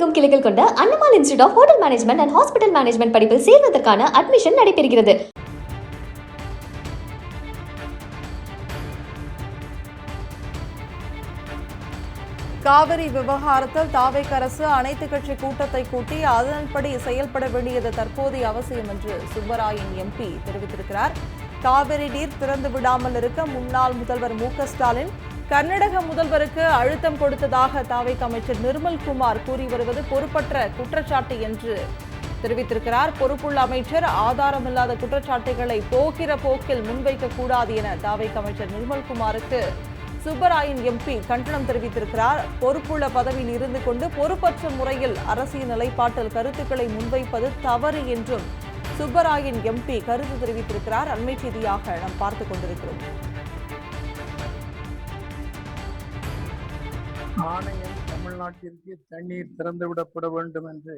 தமிழகமெங்கும் கிளைகள் கொண்ட Annamalai institute of hotel management and hospital management படிப்பில் சேர்வதற்கான அட்மிஷன் நடைபெறுகிறது. காவிரி விவகாரத்தில் தாவேக அரசு அனைத்து கட்சி கூட்டத்தை கூட்டி அதன்படி செயல்பட வேண்டியது தற்போதைய அவசியம் என்று சுப்பராயன் எம்பி தெரிவித்திருக்கிறார். காவிரி நீர் திறந்து விடாமல் இருக்க முன்னாள் முதல்வர் மு.க.ஸ்டாலின் கர்நாடக முதல்வருக்கு அழுத்தம் கொடுத்ததாக தாவேக அமைச்சர் நிர்மல்குமார் கூறி வருவது பொறுப்பற்ற குற்றச்சாட்டு என்று தெரிவித்திருக்கிறார். பொறுப்புள்ள அமைச்சர் ஆதாரமில்லாத குற்றச்சாட்டுகளை போகிற போக்கில் முன்வைக்க கூடாது என தாவேக அமைச்சர் நிர்மல்குமாருக்கு சுப்பராயன் எம்பி கண்டனம் தெரிவித்திருக்கிறார். பொறுப்புள்ள பதவியில் இருந்து கொண்டு பொறுப்பற்ற முறையில் அரசியல் நிலைப்பாட்டில் கருத்துக்களை முன்வைப்பது தவறு என்றும் சுப்பராயன் எம்பி கருத்து தெரிவித்திருக்கிறார். அண்மை செய்தியாக நாம் பார்த்துக் கொண்டிருக்கிறோம். ஆணையம் தமிழ்நாட்டிற்கு தண்ணீர் திறந்துவிடப்பட வேண்டும் என்று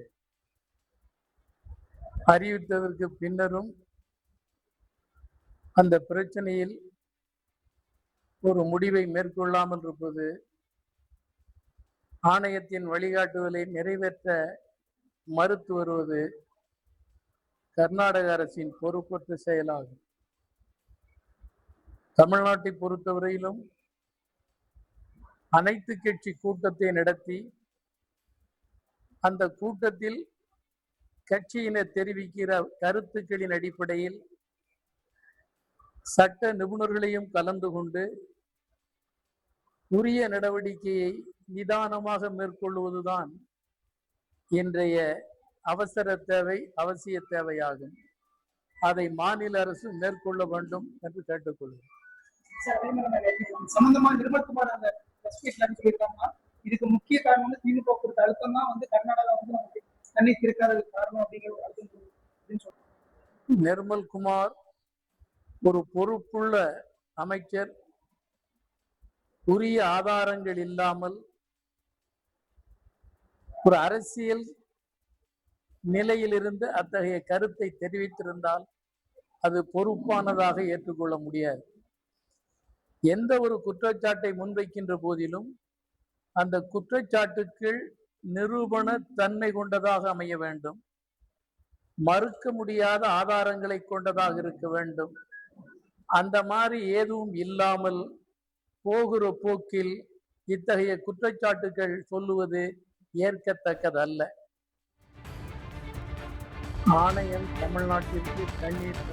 அறிவித்ததற்கு பின்னரும் அந்த பிரச்சனையில் ஒரு முடிவை மேற்கொள்ளாமல் இருப்பது ஆணையத்தின் வழிகாட்டுதலை நிறைவேற்ற மறுத்து வருவது கர்நாடக அரசின் பொறுப்பற்ற செயலாகும். தமிழ்நாட்டை பொறுத்தவரையிலும் அனைத்து கட்சி கூட்டத்தை நடத்தி அந்த கூட்டத்தில் கட்சியினர் தெரிவிக்கிற கருத்துக்களின் அடிப்படையில் சட்ட நிபுணர்களையும் கலந்து கொண்டு உரிய நடவடிக்கையை நிதானமாக மேற்கொள்வதுதான் இன்றைய அவசர தேவை, அவசிய தேவையாகும். அதை மாநில அரசு மேற்கொள்ள வேண்டும் என்று கேட்டுக்கொள்கிறேன். இதுக்கு முக்கிய காரணம் திமுக கொடுத்த அழுத்தம் தான் கர்நாடகா நமக்கு தண்ணீர் திறக்காததுக்கு காரணம் அப்படிங்கிற நிர்மல்குமார் ஒரு பொறுப்புள்ள அமைச்சர் உரிய ஆதாரங்கள் இல்லாமல் ஒரு அரசியல் நிலையிலிருந்து அத்தகைய கருத்தை தெரிவித்திருந்தால் அது பொறுப்பானதாக ஏற்றுக்கொள்ள முடியாது. எந்த ஒரு குற்றச்சாட்டை முன்வைக்கின்ற போதிலும் அந்த குற்றச்சாட்டுக்கள் நிரூபண தன்மை கொண்டதாக அமைய வேண்டும், மறுக்க முடியாத ஆதாரங்களை கொண்டதாக இருக்க வேண்டும். அந்த மாதிரி எதுவும் இல்லாமல் போகிற போக்கில் இத்தகைய குற்றச்சாட்டுகள் சொல்லுவது ஏற்கத்தக்கதல்ல. ஆணையம் தமிழ்நாட்டிற்கு தண்ணீர்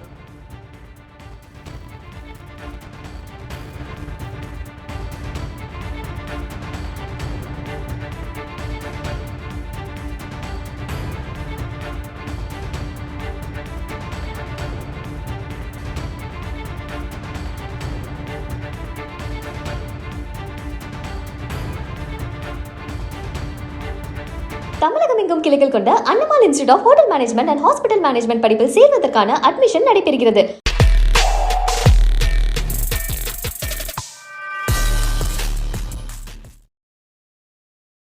தமிழகமெங்கும் கிளைகள் கொண்ட Annamalai institute of hotel management and hospital management படிப்பில் சேர்வதற்கான அட்மிஷன் நடைபெறுகிறது.